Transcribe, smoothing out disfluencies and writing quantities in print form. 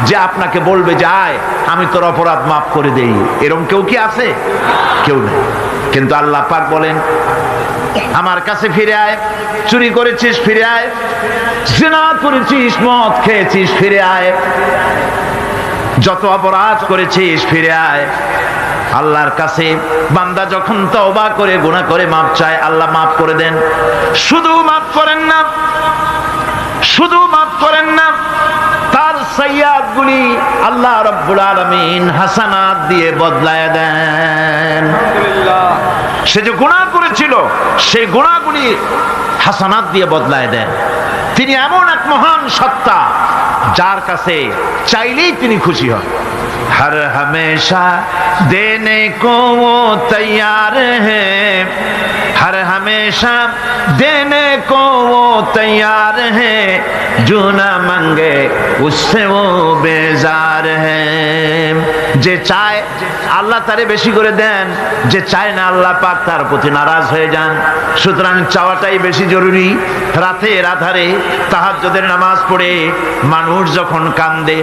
যে আপনাকে বলবে যে আয় আমি তোর অপরাধ মাফ করে দেই। এরকম কেউ কি আছে? কেউ নেই। কিন্তু আল্লাহ পাক বলেন আমার কাছে ফিরে আয়, চুরি করেছিস ফিরে আয়, জিনা করেছিস, মদ খেয়েছিস ফিরে আয়, যত অপরাধ করেছিস ফিরে আয়। আল্লাহর কাছে বান্দা যখন তওবা করে গুনাহ করে মাফ চায়, আল্লাহ মাফ করে দেন। শুধু মাফ করেন না, শুধু মাফ করেন না, তার সাইয়্যাতগুলি আল্লাহ রাব্বুল আলামিন হাসানাত দিয়ে বদলায় দেন। সে যে গুনাহ করেছিল সেই গুনাহগুলি হাসানাত দিয়ে বদলায় দেন। তিনি এমন এক মহান সত্তা যার কাছে চাইলেই তিনি খুশি হন। हर हमेशा देने को वो तैयार है, हर हमेशा देने को वो तैयार है, जो ना मांगे उससे वो बेजार है। যে চায় আল্লাহ তারে বেশি করে দেন, যে চায় না আল্লাহ পাক তার প্রতি নারাজ হয়ে যান। সুতরাং চাওয়াটাই বেশি জরুরি। রাতের আধারে তাহাজ্জুদের নামাজ পড়ে মানুষ যখন কান্দে,